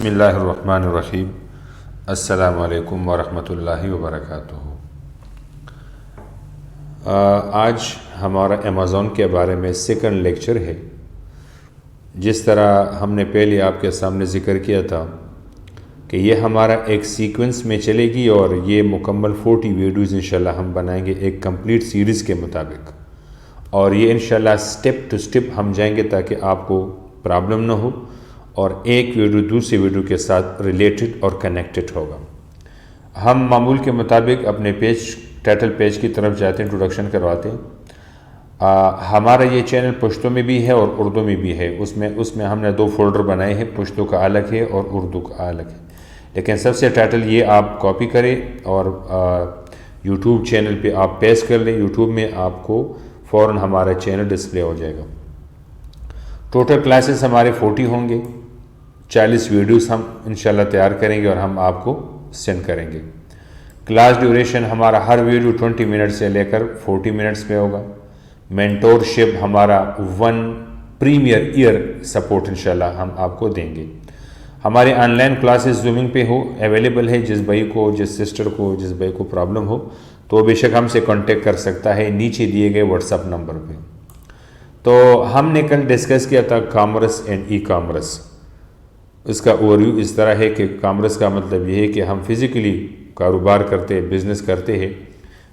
बिस्मिल्लाहिर्रहमानिर्रहीम। अस्सलामु अलैकुम वरहमतुल्लाहि वबरकातुहू। आज हमारा अमेज़ॉन के बारे में सेकंड लेक्चर है। जिस तरह हमने पहले आपके सामने ज़िक्र किया था कि ये हमारा एक सीक्वेंस में चलेगी और ये मुकम्मल 40 वीडियोज़ इंशाल्लाह हम बनाएंगे एक कंप्लीट सीरीज़ के मुताबिक, और ये इंशाल्लाह स्टेप टू स्टेप हम जाएंगे ताकि आपको प्रॉब्लम ना हो और एक वीडियो दूसरे वीडियो के साथ रिलेटेड और कनेक्टेड होगा। हम मामूल के मुताबिक अपने पेज टाइटल पेज की तरफ जाते हैं, इंट्रोडक्शन करवाते हैं। हमारा ये चैनल पश्तो में भी है और उर्दू में भी है। उसमें हमने 2 फोल्डर बनाए हैं, पश्तो का अलग है और उर्दू का अलग है। लेकिन सबसे टाइटल ये आप कॉपी करें और यूट्यूब चैनल पे आप पेस्ट कर लें। यूट्यूब में आपको फ़ौरन हमारा चैनल डिस्प्ले हो जाएगा। टोटल क्लासेस हमारे 40 होंगे। 40 वीडियोस हम इंशाल्लाह तैयार करेंगे और हम आपको सेंड करेंगे। क्लास ड्यूरेशन हमारा हर वीडियो 20 मिनट से लेकर 40 मिनट्स में होगा। मेंटोरशिप हमारा 1 प्रीमियर ईयर सपोर्ट इंशाल्लाह हम आपको देंगे। हमारे ऑनलाइन क्लासेस जूमिंग पे हो अवेलेबल है। जिस भाई को, जिस सिस्टर को, जिस भाई को प्रॉब्लम हो तो बेशक हमसे कांटेक्ट कर सकता है नीचे दिए गए व्हाट्सएप नंबर पे। तो हमने कल डिस्कस किया था कॉमर्स एंड ई कॉमर्स। इसका ओवरव्यू इस तरह है कि कॉमर्स का मतलब ये है कि हम फिज़िकली कारोबार करते हैं, बिज़नेस करते हैं,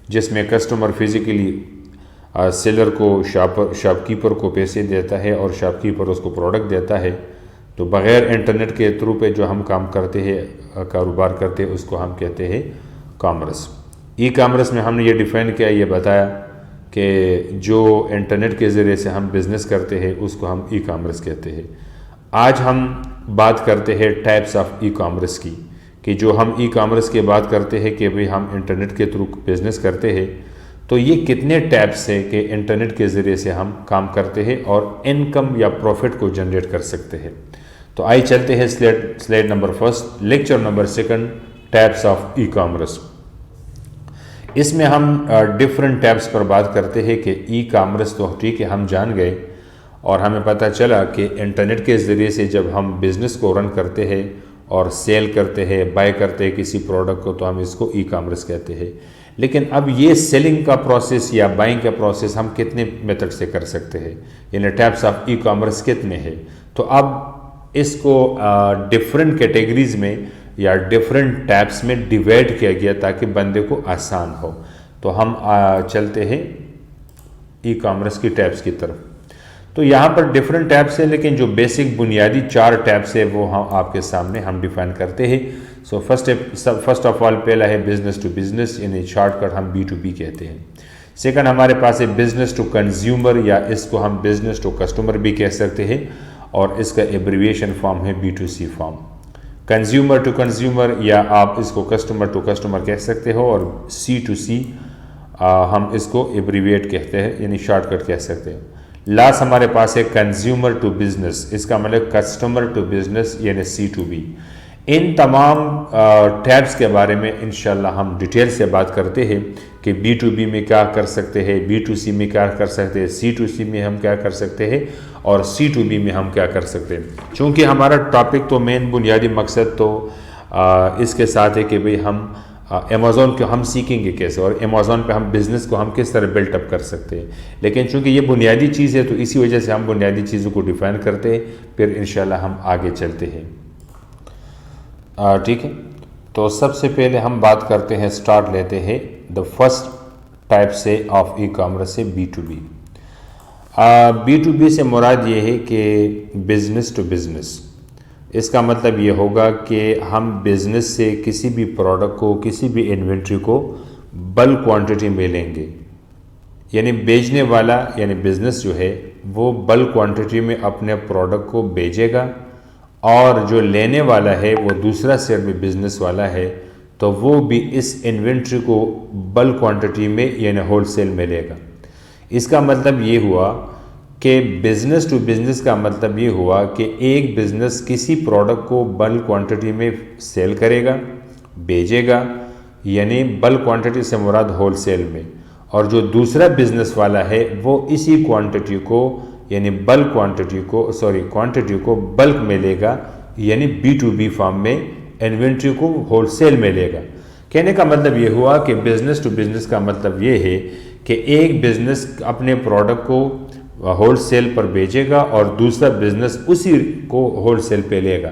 जिसमें कस्टमर फिज़िकली सेलर को, शॉपकीपर को पैसे देता है और शॉपकीपर उसको प्रोडक्ट देता है। तो बग़ैर इंटरनेट के थ्रू पे जो हम काम करते हैं, कारोबार करते हैं, उसको हम कहते हैं कॉमर्स। ई कॉमर्स में हमने ये डिफ़ाइन किया, ये बताया कि जो इंटरनेट के ज़रिए से हम बिज़नेस करते हैं उसको हम ई कॉमर्स कहते हैं। आज हम बात करते हैं टाइप्स ऑफ ई कॉमर्स की, कि जो हम ई कॉमर्स की बात करते हैं कि भाई हम इंटरनेट के थ्रू बिज़नेस करते हैं, तो ये कितने टाइप्स है कि इंटरनेट के ज़रिए से हम काम करते हैं और इनकम या प्रॉफिट को जनरेट कर सकते हैं। तो आइए चलते हैं slide number 1, lecture number 2, types of e commerce. इसमें हम डिफरेंट टाइप्स पर बात करते हैं कि ई कॉमर्स तो ठीक है हम जान गए और हमें पता चला कि इंटरनेट के ज़रिए से जब हम बिज़नेस को रन करते हैं और सेल करते हैं, बाय करते हैं किसी प्रोडक्ट को, तो हम इसको ई कॉमर्स कहते हैं। लेकिन अब ये सेलिंग का प्रोसेस या बाइंग का प्रोसेस हम कितने मेथड से कर सकते हैं, यानी टाइप्स ऑफ ई कॉमर्स कितने हैं। तो अब इसको डिफरेंट कैटेगरीज में या डिफरेंट टाइप्स में डिवाइड किया गया ताकि बंदे को आसान हो। तो हम चलते हैं ई कॉमर्स की टाइप्स की तरफ। तो यहाँ पर डिफरेंट टैब्स है, लेकिन जो बेसिक बुनियादी 4 टैब्स है वो हम आपके सामने हम डिफाइन करते हैं। सो फर्स्ट ऑफ ऑल पहला है बिजनेस टू बिजनेस, यानी शॉर्टकट हम B2B कहते हैं। सेकंड हमारे पास है बिजनेस टू कंज्यूमर, या इसको हम बिजनेस टू कस्टमर भी कह सकते हैं, और इसका एब्रीविएशन फॉर्म है B2C form. Consumer to consumer, या आप इसको कस्टमर टू कस्टमर कह सकते हो, और C2C हम इसको एब्रीविएट कहते हैं, यानी शॉर्टकट कह सकते हैं। लास्ट हमारे पास है कंज्यूमर टू बिजनेस, इसका मतलब कस्टमर टू बिजनेस यानी C2B। इन तमाम टैब्स के बारे में इंशाल्लाह हम डिटेल से बात करते हैं कि B2B में क्या कर सकते हैं, B2C में क्या कर सकते हैं, C2C में हम क्या कर सकते हैं और C2B में हम क्या कर सकते हैं। चूँकि हमारा टॉपिक तो मेन बुनियादी मकसद तो इसके साथ है कि भाई हम अमेज़ॉन को हम सीखेंगे कैसे और अमेज़ॉन पे हम बिज़नेस को हम किस तरह बिल्टअप कर सकते हैं। लेकिन चूंकि ये बुनियादी चीज़ है तो इसी वजह से हम बुनियादी चीज़ों को डिफ़ाइन करते हैं, फिर इंशाल्लाह हम आगे चलते हैं। ठीक है, तो सबसे पहले हम बात करते हैं, स्टार्ट लेते हैं द फर्स्ट टाइप से ऑफ ई कॉमर्स से B2B। B2B से मुराद ये है कि बिज़नेस टू बिज़नेस। इसका मतलब ये होगा कि हम बिज़नेस से किसी भी प्रोडक्ट को, किसी भी इन्वेंट्री को बल्क क्वांटिटी में लेंगे, यानी बेचने वाला यानी बिज़नेस जो है वो बल्क क्वांटिटी में अपने प्रोडक्ट को बेचेगा, और जो लेने वाला है वो दूसरा साइड में बिज़नेस वाला है, तो वो भी इस इन्वेंट्री को बल्क क्वांटिटी में यानी होलसेल में लेगा। इसका मतलब ये हुआ कि बिज़नेस टू बिज़नेस का मतलब ये हुआ कि एक बिज़नेस किसी प्रोडक्ट को बल्क क्वांटिटी में सेल करेगा, बेचेगा, यानी बल्क क्वांटिटी से मुराद होलसेल में, और जो दूसरा बिज़नेस वाला है वो इसी क्वांटिटी को यानी बल्क क्वांटिटी को बल्क में लेगा, यानी B2B फॉर्म में इन्वेंट्री को होलसेल में लेगा। कहने का मतलब ये हुआ कि बिजनेस टू बिजनेस का मतलब ये है कि एक बिजनेस अपने प्रोडक्ट को होलसेल पर बेचेगा और दूसरा बिजनेस उसी को होलसेल पे लेगा।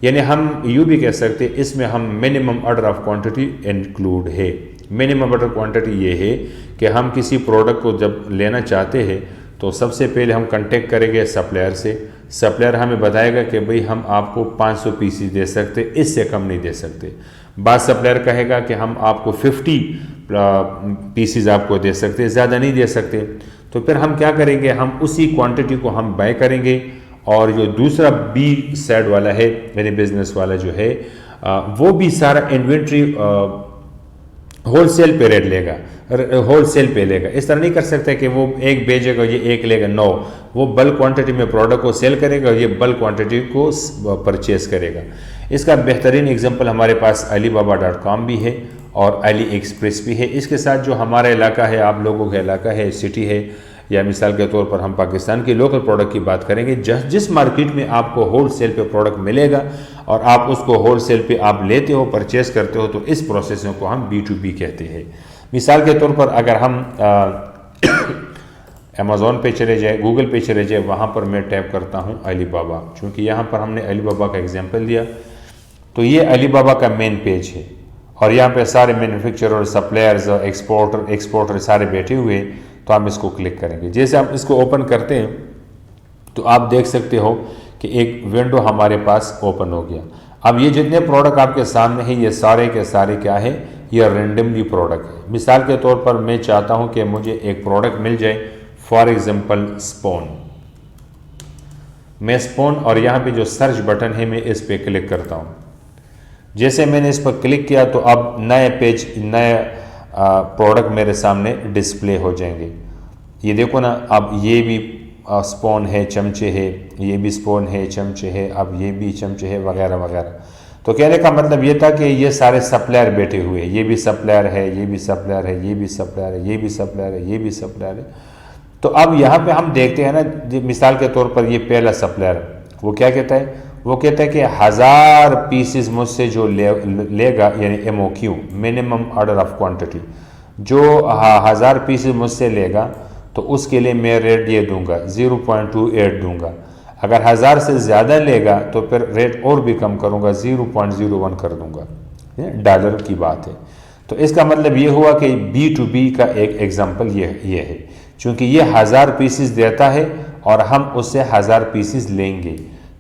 यानी हम यूँ भी कह सकते हैं इसमें हम minimum order of quantity include है। मिनिमम ऑर्डर क्वांटिटी ये है कि हम किसी प्रोडक्ट को जब लेना चाहते हैं तो सबसे पहले हम कांटेक्ट करेंगे सप्लायर से। सप्लायर हमें बताएगा कि भाई हम आपको 500 पीसीज दे सकते, इससे कम नहीं दे सकते। बाद सप्लायर कहेगा कि हम आपको 50 पीसीज आपको दे सकते, ज़्यादा नहीं दे सकते। तो फिर हम क्या करेंगे, हम उसी क्वांटिटी को हम बाय करेंगे और जो दूसरा बी साइड वाला है मेरे बिजनेस वाला जो है वो भी सारा इन्वेंट्री होलसेल पे रेट लेगा, होलसेल पे लेगा। इस तरह नहीं कर सकते कि वो एक बेचेगा ये एक लेगा, नो, वो बल्क क्वांटिटी में प्रोडक्ट को सेल करेगा और ये बल्क क्वांटिटी को परचेस करेगा। इसका बेहतरीन एग्जांपल हमारे पास alibaba.com भी है और अली एक्सप्रेस भी है। इसके साथ जो हमारा इलाका है, आप लोगों का इलाका है, सिटी है, या मिसाल के तौर पर हम पाकिस्तान की लोकल प्रोडक्ट की बात करेंगे, जिस मार्केट में आपको होलसेल पे प्रोडक्ट मिलेगा और आप उसको होलसेल पे आप लेते हो, परचेस करते हो, तो इस प्रोसेसिंग को हम B2B कहते हैं। मिसाल के तौर पर अगर हम अमेज़ॉन पे चले जाए, गूगल पे चले जाए, वहाँ पर मैं टैप करता हूँ अलीबाबा। चूँकि यहाँ पर हमने अलीबाबा का एग्जाम्पल दिया, तो ये अलीबाबा का मेन पेज है और यहाँ पे सारे मैन्युफैक्चरर, सप्लायर्स, एक्सपोर्टर सारे बैठे हुए। तो हम इसको क्लिक करेंगे। जैसे हम इसको ओपन करते हैं तो आप देख सकते हो कि एक विंडो हमारे पास ओपन हो गया। अब ये जितने प्रोडक्ट आपके सामने हैं ये सारे के सारे क्या है, ये रेंडमली प्रोडक्ट है। मिसाल के तौर पर मैं चाहता हूँ कि मुझे एक प्रोडक्ट मिल जाए, फॉर एग्जांपल स्पून। मैं स्पून और यहाँ पे जो सर्च बटन है मैं इस पर क्लिक करता हूँ। जैसे मैंने इस पर क्लिक किया तो अब नए पेज, नए प्रोडक्ट मेरे सामने डिस्प्ले हो जाएंगे। ये देखो ना, अब ये भी स्पून है, चमचे है, ये भी स्पून है, चमचे है, अब ये भी चमचे है, वगैरह वगैरह। तो कहने का मतलब ये था कि ये सारे सप्लायर बैठे हुए हैं, ये भी सप्लायर है, ये भी सप्लायर है, ये भी सप्लायर है, ये भी सप्लायर है, ये भी सप्लायर है। तो अब यहाँ पे हम देखते हैं ना, मिसाल के तौर पर ये पहला सप्लायर वो क्या कहता है, वो कहता है कि 1000 पीसेस मुझसे जो लेगा, यानी MOQ, minimum order of quantity, जो 1000 पीसेस मुझसे लेगा तो उसके लिए मैं रेट ये दूंगा 0.28 दूंगा। अगर 1000 से ज़्यादा लेगा तो फिर रेट और भी कम करूंगा, 0.01 कर दूंगा। डॉलर की बात है। तो इसका मतलब ये हुआ कि B2B का एक एग्जाम्पल ये है। चूँकि ये 1000 पीसेस देता है और हम उससे 1000 पीसेस लेंगे।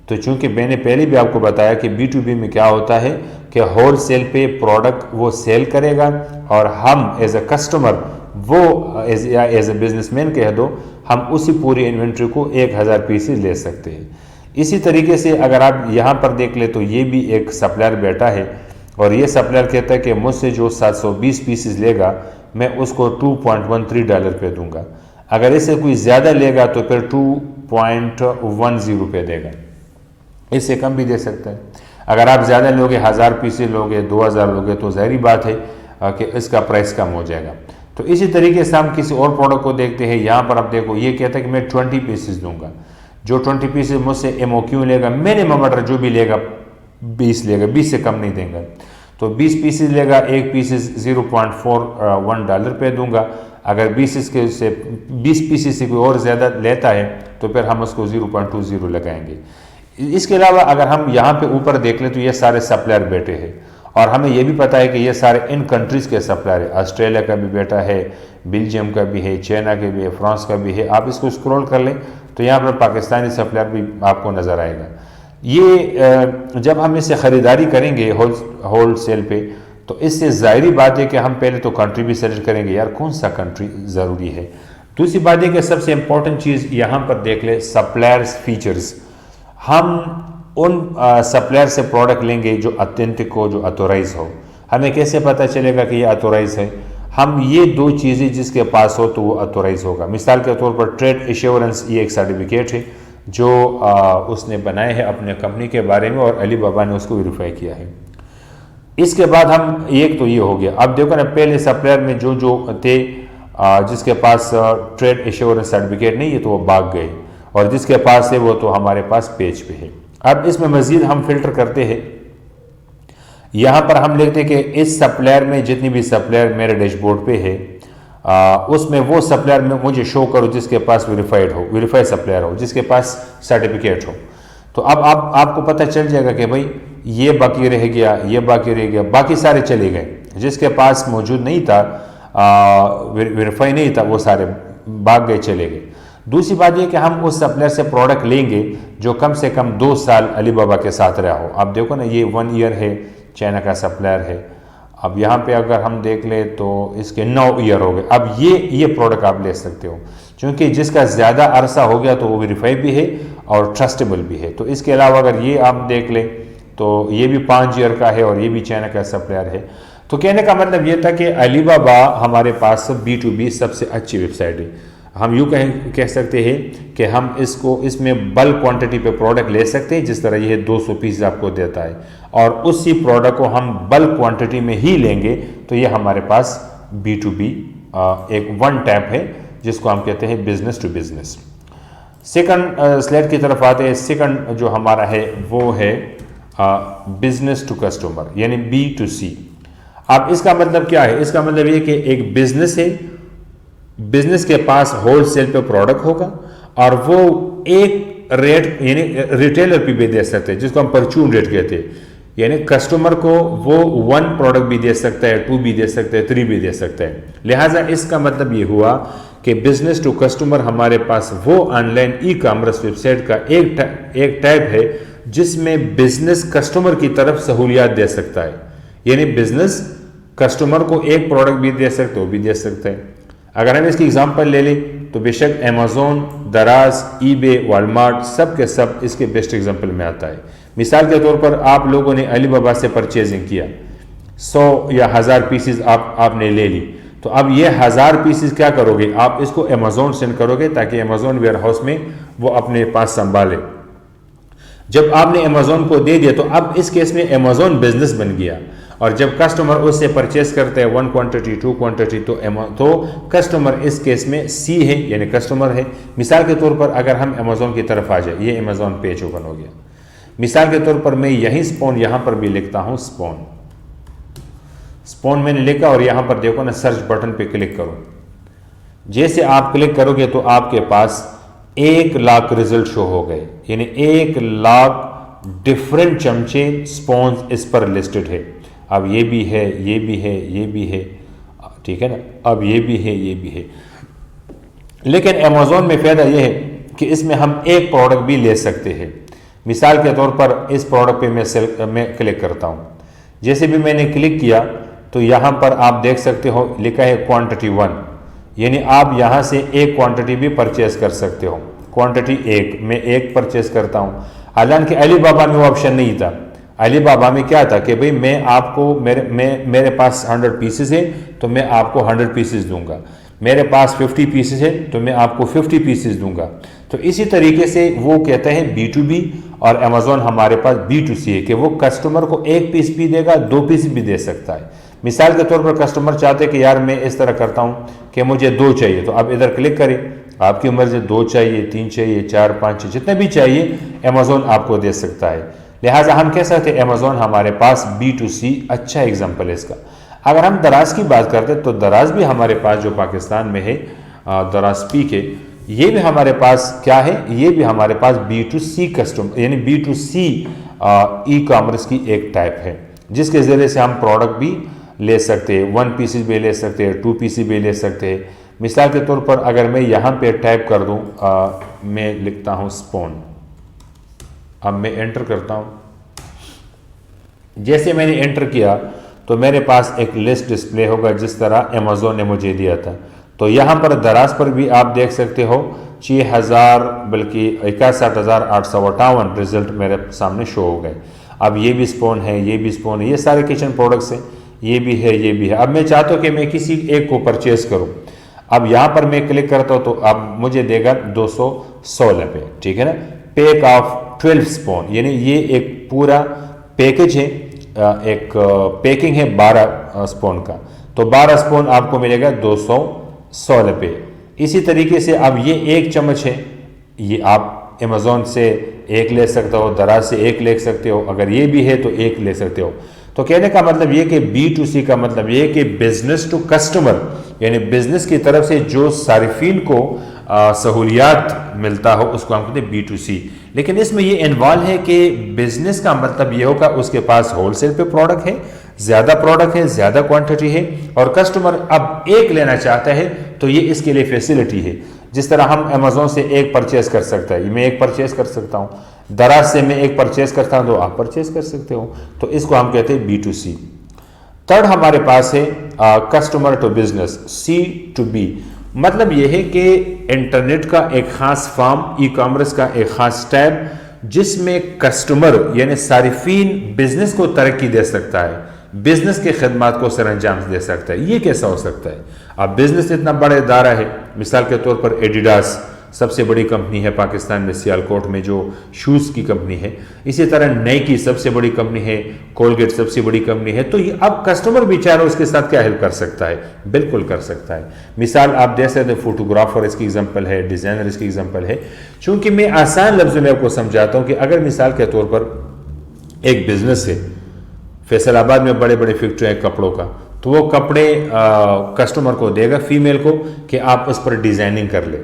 तो चूंकि मैंने पहले भी आपको बताया कि B2B में क्या होता है कि होलसेल पे प्रोडक्ट वो सेल करेगा और हम एज अ कस्टमर, वो एज अ बिजनेसमैन कह दो, हम उसी पूरी इन्वेंट्री को 1000 पीसेस ले सकते हैं। इसी तरीके से अगर आप यहाँ पर देख ले तो ये भी एक सप्लायर बैठा है और ये सप्लायर कहता है कि मुझसे जो 720 पीसेस लेगा मैं उसको $2.13 पे दूंगा। अगर इससे कोई ज़्यादा लेगा तो फिर 2.10 पे देगा, इससे कम भी दे सकता है। अगर आप ज़्यादा लोगे, 1000 पीसेस लोगे, 2000 लोगे, तो ज़ाहिर बात है कि इसका प्राइस कम हो जाएगा। तो इसी तरीके से हम किसी और प्रोडक्ट को देखते हैं। यहाँ पर आप देखो, ये कहता है कि मैं 20 पीसेस दूंगा। जो 20 पीसेस मुझसे MOQ लेगा, मिनिमम ऑर्डर जो भी लेगा 20 लेगा, 20 से कम नहीं देंगे। तो 20 पीसेस लेगा, एक पीसेस $0.41 पे दूंगा। अगर 20 पीसेस से कोई और ज़्यादा लेता है तो फिर हम उसको 0.20 लगाएंगे। इसके अलावा अगर हम यहाँ पे ऊपर देख लें तो ये सारे सप्लायर बैठे हैं और हमें ये भी पता है कि ये सारे इन कंट्रीज़ के सप्लायर है। ऑस्ट्रेलिया का भी बैठा है, बेल्जियम का भी है, चाइना का भी है, फ्रांस का भी है। आप इसको स्क्रॉल कर लें तो यहाँ पर पाकिस्तानी सप्लायर भी आपको नज़र आएगा। ये जब हम इससे ख़रीदारी करेंगे होलसेल पे तो इससे ज़ाहिरी बात है कि हम पहले तो कंट्री भी सेलेक्ट करेंगे, यार कौन सा कंट्री ज़रूरी है। दूसरी बात है कि सबसे इम्पोर्टेंट चीज़ यहाँ पर देख ले, सप्लायर्स फीचर्स। हम उन सप्लायर से प्रोडक्ट लेंगे जो ऑथेंटिक हो, जो ऑथोराइज हो। हमें कैसे पता चलेगा कि ये ऑथोराइज है? हम ये दो चीज़ें जिसके पास हो तो वो ऑथोराइज होगा। मिसाल के तौर पर ट्रेड एश्योरेंस, ये एक सर्टिफिकेट है जो उसने बनाए है अपने कंपनी के बारे में और अलीबाबा ने उसको वेरीफाई किया है। इसके बाद हम, एक तो ये हो गया। अब देखो ना, पहले सप्लायर में जो जो थे जिसके पास ट्रेड एश्योरेंस सर्टिफिकेट नहीं है तो वो भाग गए और जिसके पास है वो तो हमारे पास पेज पे है। अब इसमें मज़ीद हम फिल्टर करते हैं। यहाँ पर हम लिखते हैं कि इस सप्लायर में जितनी भी सप्लायर मेरे डैशबोर्ड पे है उसमें वो सप्लायर में मुझे शो करो जिसके पास वेरीफाइड सप्लायर हो, जिसके पास सर्टिफिकेट हो। तो अब आपको पता चल जाएगा कि भाई ये बाकी रह गया, ये बाकी रह गया, बाकी सारे चले गए। जिसके पास मौजूद नहीं था, वेरीफाई नहीं था, वो सारे भाग गए, चले गए। दूसरी बात यह कि हम उस सप्लायर से प्रोडक्ट लेंगे जो कम से कम 2 साल अलीबाबा के साथ रहा हो। आप देखो ना, ये 1 ईयर है, चाइना का सप्लायर है। अब यहाँ पे अगर हम देख ले तो इसके 9 ईयर हो गए। अब ये प्रोडक्ट आप ले सकते हो, क्योंकि जिसका ज़्यादा अरसा हो गया तो वो वेरीफाई भी है और ट्रस्टेबल भी है। तो इसके अलावा अगर ये आप देख ले तो ये भी 5 ईयर का है और ये भी चाइना का सप्लायर है। तो कहने का मतलब ये था कि अलीबाबा हमारे पास B2B सबसे अच्छी वेबसाइट है। हम यूँ कह सकते हैं कि हम इसमें बल्क क्वांटिटी पे प्रोडक्ट ले सकते हैं, जिस तरह ये 200 पीस आपको देता है, और उसी प्रोडक्ट को हम बल्क क्वांटिटी में ही लेंगे तो ये हमारे पास B2B एक वन टैप है, जिसको हम कहते हैं business to business. Second slide की तरफ आते हैं। सेकंड जो हमारा है वो है बिजनेस टू कस्टमर, यानी B2C। अब इसका मतलब क्या है? इसका मतलब ये कि एक बिजनेस है, बिजनेस के पास होलसेल पे प्रोडक्ट होगा और वो एक रेट यानी रिटेलर पे भी दे सकते हैं, जिसको हम परचून रेट कहते हैं। यानी कस्टमर को वो 1 प्रोडक्ट भी दे सकता है, 2 भी दे सकता है, 3 भी दे सकता है। लिहाजा इसका मतलब ये हुआ कि बिजनेस टू कस्टमर हमारे पास वो ऑनलाइन ई कॉमर्स वेबसाइट का एक टाइप है जिसमें बिजनेस कस्टमर की तरफ सहूलियात दे सकता है। यानी बिजनेस कस्टमर को एक प्रोडक्ट भी दे सकते, वो भी दे सकता है। अगर हम इसकी एग्जांपल ले लें तो बेशक अमेज़ॉन, दराज, ईबे, वॉलमार्ट सब के सब इसके बेस्ट एग्जांपल में आता है। मिसाल के तौर पर आप लोगों ने अलीबाबा से परचेजिंग किया, 100 या 1000 पीसीज आपने ले ली, तो अब ये 1000 पीसीज क्या करोगे? आप इसको अमेज़ॉन सेंड करोगे ताकि अमेज़ॉन वेयर हाउस में वो अपने पास संभाले। जब आपने अमेज़ॉन को दे दिया तो अब इस केस में अमेज़ॉन बिजनेस बन गया, और जब कस्टमर उससे परचेस करते हैं 1 क्वांटिटी 2 क्वांटिटी तो कस्टमर इस केस में सी है, यानी कस्टमर है। मिसाल के तौर पर अगर हम अमेज़ॉन की तरफ आ जाए, ये अमेज़ॉन पेज ओपन हो गया। मिसाल के तौर पर मैं यहीं स्पोन यहाँ पर भी लिखता हूँ स्पोन मैंने लिखा और यहाँ पर देखो ना, सर्च बटन पे क्लिक करो। जैसे आप क्लिक करोगे तो आपके पास 1 लाख रिजल्ट शो हो गए, यानी 1 लाख डिफरेंट चमचे स्पोन इस पर लिस्टेड है। अब ये भी है, ये भी है, ये भी है, ठीक है ना, अब ये भी है, ये भी है। लेकिन अमेज़ॉन में फ़ायदा ये है कि इसमें हम एक प्रोडक्ट भी ले सकते हैं। मिसाल के तौर पर इस प्रोडक्ट पे मैं क्लिक करता हूँ। जैसे भी मैंने क्लिक किया तो यहाँ पर आप देख सकते हो लिखा है क्वांटिटी 1, यानी आप यहाँ से एक क्वांटिटी भी परचेज कर सकते हो। क्वांटिटी 1 मैं 1 परचेज करता हूँ। हालांकि अलीबाबा में वो ऑप्शन नहीं था। अलीबाबा में क्या था कि भाई मैं आपको मेरे पास 100 पीसेस है तो मैं आपको 100 पीसेस दूंगा, मेरे पास 50 पीसेस है तो मैं आपको 50 पीसेस दूंगा। तो इसी तरीके से वो कहते हैं B2B, और अमेज़ॉन हमारे पास B2C है कि वो कस्टमर को 1 पीस भी देगा, 2 पीस भी दे सकता है। मिसाल के तौर पर कस्टमर चाहते हैं कि यार मैं इस तरह करता हूँ कि मुझे 2 चाहिए, तो आप इधर क्लिक करें, आपकी उम्र से 2 चाहिए, 3 चाहिए, 4, 5 जितने भी चाहिए अमेज़ॉन आपको दे सकता है। लिहाजा हम कह सकते हैं अमेज़ॉन हमारे पास B2C अच्छा एग्जाम्पल है इसका। अगर हम दराज की बात करते हैं तो दराज भी हमारे पास जो पाकिस्तान में है, दराज स्पीक है, ये भी हमारे पास क्या है? ये भी हमारे पास B2C कस्टमर यानी B2C ई कॉमर्स की एक टाइप है, जिसके ज़रिए से हम प्रोडक्ट भी ले सकते हैं, 1 पीसेस भी ले सकते हैं, 2 पीसेस भी ले सकते हैं। मिसाल के तौर पर अगर मैं यहाँ पे टाइप कर दूँ, मैं लिखता हूँ स्पोन, अब मैं एंटर करता हूँ। जैसे मैंने एंटर किया तो मेरे पास एक लिस्ट डिस्प्ले होगा जिस तरह अमेज़ॉन ने मुझे दिया था। तो यहाँ पर दराज पर भी आप देख सकते हो 6000 बल्कि 61,858 रिजल्ट मेरे सामने शो हो गए। अब ये भी स्पोन है, ये भी स्पोन है, ये सारे किचन प्रोडक्ट्स हैं, ये भी है, ये भी है। अब मैं चाहता हूँ कि मैं किसी एक को परचेज करूँ। अब यहाँ पर मैं क्लिक करता हूँ तो अब मुझे देगा 216 पे, ठीक है ना। पैक ऑफ 12 स्पोन, यानी ये एक पूरा पैकेज है, एक पैकिंग है 12 स्पोन का, तो 12 स्पोन आपको मिलेगा 216 पे। इसी तरीके से अब ये 1 चम्मच है, ये आप अमेज़ॉन से एक ले सकते हो, दराज से एक ले सकते हो, अगर ये भी है तो एक ले सकते हो। तो कहने का मतलब ये कि B2C का मतलब ये कि बिजनेस टू कस्टमर, यानी बिजनेस की तरफ से जो सारिफीन को सहूलियात मिलता हो उसको हम कहते हैं B2C। लेकिन इसमें ये इन्वॉल्व है कि बिजनेस का मतलब ये होगा उसके पास होलसेल पे प्रोडक्ट है, ज़्यादा प्रोडक्ट है, ज़्यादा क्वांटिटी है, और कस्टमर अब एक लेना चाहता है तो ये इसके लिए फैसिलिटी है। जिस तरह हम अमेजोन से एक परचेज कर सकता है, मैं एक परचेज कर सकता हूँ, दराज से मैं एक परचेज करता हूँ तो आप परचेज कर सकते हो, तो इसको हम कहते हैं B2C। थर्ड हमारे पास है कस्टमर टू बिजनेस, C2B। मतलब यह है कि इंटरनेट का एक खास फॉर्म, ई कॉमर्स का एक खास टैब जिसमें कस्टमर यानी सारिफीन बिजनेस को तरक्की दे सकता है, बिजनेस के खदमात को सरअंजाम दे सकता है। ये कैसा हो सकता है? अब बिजनेस इतना बड़ा इदारा है, मिसाल के तौर पर एडिडास सबसे बड़ी कंपनी है पाकिस्तान में, सियालकोट में जो शूज़ की कंपनी है। इसी तरह नाइकी सबसे बड़ी कंपनी है, कोलगेट सबसे बड़ी कंपनी है। तो ये अब कस्टमर बेचारा उसके साथ क्या हेल्प कर सकता है? बिल्कुल कर सकता है। मिसाल आप दे सकते हैं, फोटोग्राफर इसकी एग्जांपल है, डिज़ाइनर इसकी एग्जांपल है। चूंकि मैं आसान लफ्ज़ों में आपको समझाता हूँ कि अगर मिसाल के तौर पर एक बिजनेस है, फैसलाबाद में बड़े बड़े फैक्ट्री है कपड़ों का, तो वो कपड़े कस्टमर को देगा, फीमेल को, कि आप उस पर डिज़ाइनिंग कर ले।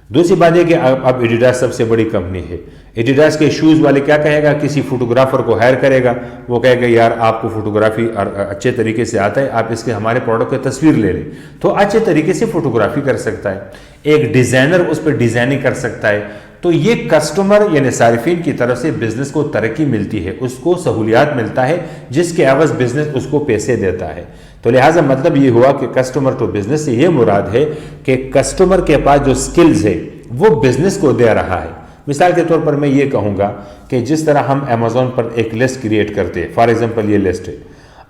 दूसरी बात है कि अब एडिडास सबसे बड़ी कंपनी है, एडिडास के शूज़ वाले क्या कहेगा, किसी फोटोग्राफर को हायर करेगा, वो कहेगा यार आपको फोटोग्राफी अच्छे तरीके से आता है, आप इसके हमारे प्रोडक्ट की तस्वीर ले लें, तो अच्छे तरीके से फोटोग्राफी कर सकता है। एक डिज़ाइनर उस पर डिज़ाइनिंग कर सकता है। तो ये कस्टमर यानी सारिफीन की तरफ से बिजनेस को तरक्की मिलती है, उसको सहूलियात मिलता है, जिसके एवज बिजनेस उसको पैसे देता है। तो लिहाजा मतलब ये हुआ कि कस्टमर टू बिजनेस से ये मुराद है कि कस्टमर के पास जो स्किल्स है वो बिजनेस को दे रहा है। मिसाल के तौर पर मैं ये कहूँगा कि जिस तरह हम अमेजोन पर एक लिस्ट क्रिएट करते हैं, फॉर एग्जांपल ये लिस्ट है,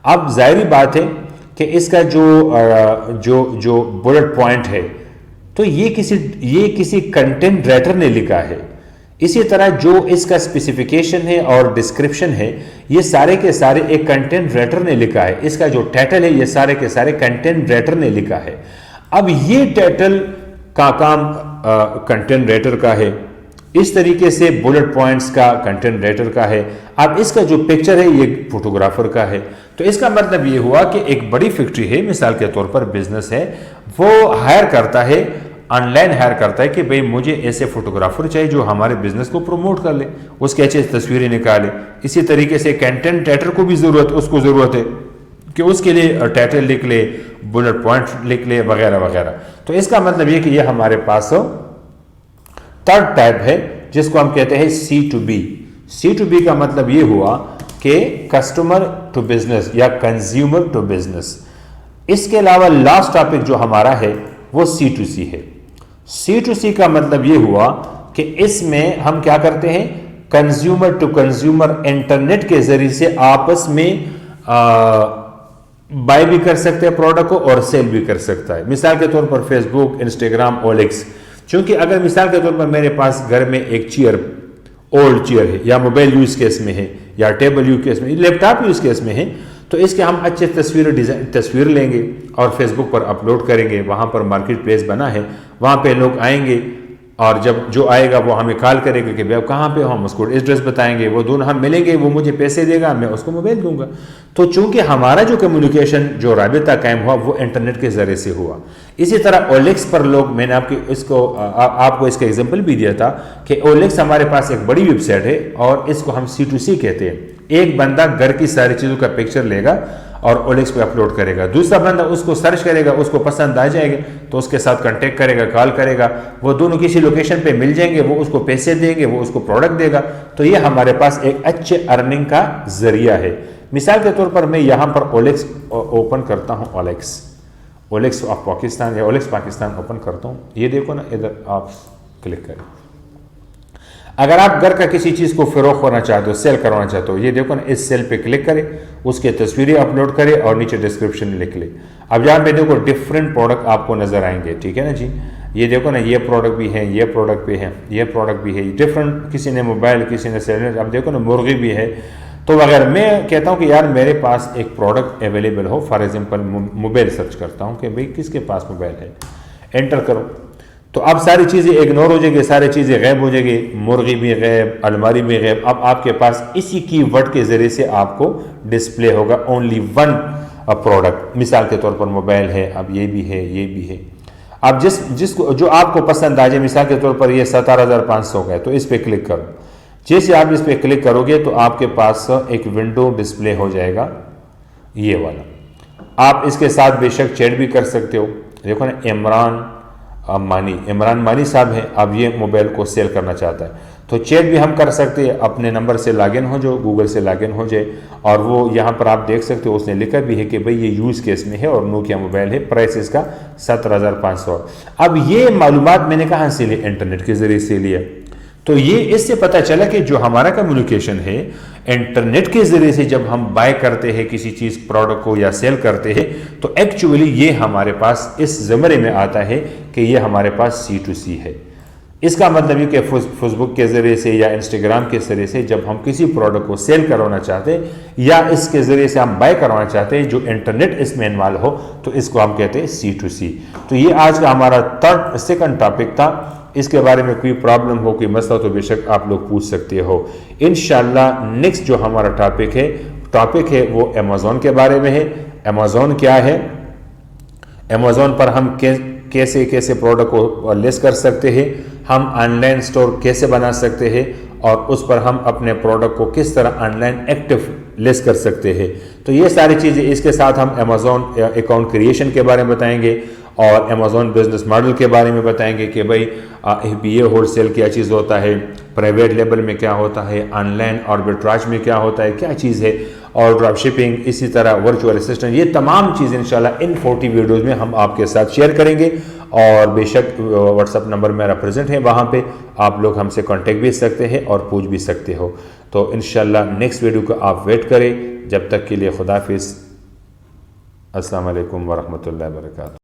अब जाहिर बात है कि इसका जो बुलेट पॉइंट है तो ये किसी कंटेंट राइटर ने लिखा है। इसी तरह जो इसका स्पेसिफिकेशन है और डिस्क्रिप्शन है, ये सारे के सारे एक कंटेंट राइटर ने लिखा है। इसका जो टाइटल है, ये सारे के सारे कंटेंट राइटर ने लिखा है। अब ये टाइटल का काम कंटेंट राइटर का है, इस तरीके से बुलेट पॉइंट्स का कंटेंट राइटर का है। अब इसका जो पिक्चर है ये फोटोग्राफर का है। तो इसका मतलब ये हुआ कि एक बड़ी फैक्ट्री है, मिसाल के तौर पर बिजनेस है, वो हायर करता है, ऑनलाइन हायर करता है कि भाई मुझे ऐसे फोटोग्राफर चाहिए जो हमारे बिजनेस को प्रमोट कर ले, उसके अच्छे तस्वीरें निकाले। इसी तरीके से कंटेंट राइटर को भी उसको ज़रूरत है कि उसके लिए टाइटल लिख ले, बुलेट पॉइंट लिख ले, वगैरह वगैरह। तो इसका मतलब ये कि ये हमारे पास थर्ड टाइप है जिसको हम कहते हैं C2B। C2B का मतलब ये हुआ कि कस्टमर टू बिजनेस या कंज्यूमर टू बिजनेस। इसके अलावा लास्ट टॉपिक जो हमारा है वो C2C है। C2C का मतलब ये हुआ कि इसमें हम क्या करते हैं, कंज्यूमर टू कंज्यूमर, इंटरनेट के जरिए से आपस में बाय भी कर सकते हैं प्रोडक्ट को और सेल भी कर सकता है। मिसाल के तौर पर फेसबुक, इंस्टाग्राम, OLX। क्योंकि अगर मिसाल के तौर पर मेरे पास घर में एक चेयर, ओल्ड चेयर है, या मोबाइल यूज केस में है, या टेबल यूज केस में, लैपटॉप यूज केस में है, तो इसके हम अच्छे तस्वीर लेंगे और फेसबुक पर अपलोड करेंगे। वहाँ पर मार्केट प्लेस बना है, वहाँ पे लोग आएंगे और जब जो आएगा वो हमें कॉल करेगा कि भाई कहाँ पे हो, हम उसको एड्रेस बताएंगे, वो दोनों हम मिलेंगे, वो मुझे पैसे देगा, मैं उसको मोबाइल दूंगा। तो चूंकि हमारा जो कम्युनिकेशन, जो राबिता कायम हुआ वो इंटरनेट के ज़रिए से हुआ। इसी तरह OLX पर लोग, मैंने आपको इसका एग्जाम्पल भी दिया था कि OLX हमारे पास एक बड़ी वेबसाइट है और इसको हम C2C कहते हैं। एक बंदा घर की सारी चीज़ों का पिक्चर लेगा और OLX पे अपलोड करेगा, दूसरा बंदा उसको सर्च करेगा, उसको पसंद आ जाएगा तो उसके साथ कांटेक्ट करेगा, कॉल करेगा, वो दोनों किसी लोकेशन पे मिल जाएंगे, वो उसको पैसे देंगे, वो उसको प्रोडक्ट देगा। तो ये हमारे पास एक अच्छे अर्निंग का जरिया है। मिसाल के तौर पर मैं यहाँ पर OLX ओपन करता हूँ, OLX ऑफ पाकिस्तान या OLX पाकिस्तान ओपन करता हूँ। ये देखो ना, इधर आप क्लिक करें। अगर आप घर का किसी चीज़ को फरोख्त करना चाहते हो, सेल करवाना चाहते हो, ये देखो ना, इस सेल पे क्लिक करें, उसके तस्वीरें अपलोड करें और नीचे डिस्क्रिप्शन लिख ले। अब यहाँ पे देखो डिफरेंट प्रोडक्ट आपको नजर आएंगे, ठीक है ना जी। ये देखो ना, ये प्रोडक्ट भी है, ये प्रोडक्ट भी है, ये प्रोडक्ट भी है, डिफरेंट, किसी ने मोबाइल, किसी ने सेलर, अब देखो ना मुर्गी भी है, तो अगर मैं कहता हूँ कि यार मेरे पास एक प्रोडक्ट अवेलेबल हो, फॉर एग्जाम्पल मोबाइल सर्च करता हूँ कि भाई किसके पास मोबाइल है, एंटर करो, तो अब सारी चीज़ें इग्नोर हो जाएगी, सारी चीज़ें गायब हो जाएगी, मुर्गी भी गायब, अलमारी भी गायब। अब आपके पास इसी कीवर्ड के ज़रिए से आपको डिस्प्ले होगा ओनली वन प्रोडक्ट। मिसाल के तौर पर मोबाइल है, अब ये भी है, ये भी है। अब जिसको जो आपको पसंद आ जाए, मिसाल के तौर पर ये 17,500 का है, तो इस पर क्लिक करो। जैसे आप इस पर क्लिक करोगे तो आपके पास एक विंडो डिस्प्ले हो जाएगा, ये वाला। आप इसके साथ बेशक चैट भी कर सकते हो। देखो ना, इमरान मानी साहब हैं, अब ये मोबाइल को सेल करना चाहता है, तो चैट भी हम कर सकते हैं। अपने नंबर से लॉगिन हो जाओ, गूगल से लॉगिन हो जाए, और वो यहाँ पर आप देख सकते हो, उसने लिखा भी है कि भाई ये यूज़ केस में है और नोकिया मोबाइल है, प्राइस इसका 17,500। अब ये मालूमात मैंने कहाँ से ली? इंटरनेट के ज़रिए से लिया। तो ये इससे पता चला कि जो हमारा कम्युनिकेशन है इंटरनेट के ज़रिए से, जब हम बाय करते हैं किसी चीज़ प्रोडक्ट को या सेल करते हैं, तो एक्चुअली ये हमारे पास इस ज़मरे में आता है कि ये हमारे पास C2C है। इसका मतलब ये कि फेसबुक के ज़रिए से या इंस्टाग्राम के ज़रिए से जब हम किसी प्रोडक्ट को सेल करवाना चाहते हैं या इसके ज़रिए से हम बाय करवाना चाहते हैं, जो इंटरनेट इसमें इन्वॉल्व हो, तो इसको हम कहते हैं C2C। तो ये आज का हमारा सेकंड टॉपिक था। इसके बारे में कोई प्रॉब्लम हो, कोई मसला, तो बेशक आप लोग पूछ सकते हो। इंशाल्लाह नेक्स्ट जो हमारा टॉपिक है वो अमेज़ॉन के बारे में है। अमेज़ॉन क्या है, अमेज़ॉन पर हम कैसे कैसे प्रोडक्ट को लिस्ट कर सकते हैं, हम ऑनलाइन स्टोर कैसे बना सकते हैं, और उस पर हम अपने प्रोडक्ट को किस तरह ऑनलाइन एक्टिव लिस्ट कर सकते हैं। तो ये सारी चीज़ें, इसके साथ हम अमेज़ॉन अकाउंट क्रिएशन के बारे में बताएंगे और अमेज़ॉन बिजनेस मॉडल के बारे में बताएंगे कि भाई FBA होलसेल क्या चीज़ होता है, प्राइवेट लेबल में क्या होता है, ऑनलाइन आर्बिट्राज में क्या होता है, क्या चीज़ है, और ड्रॉप शिपिंग, इसी तरह वर्चुअल असिस्टेंट। ये तमाम चीज़ें इंशाल्लाह इन 40 वीडियोज़ में हम आपके साथ शेयर करेंगे। और बेशक व्हाट्सअप नंबर मेरा प्रेजेंट है, वहाँ पे आप लोग हमसे कांटेक्ट भी सकते हैं और पूछ भी सकते हो। तो इंशाल्लाह नेक्स्ट वीडियो को आप वेट करें। जब तक के लिए खुदाफिज, अस्सलाम वालेकुम वरहमतुल्लाहि वबरकातुहू।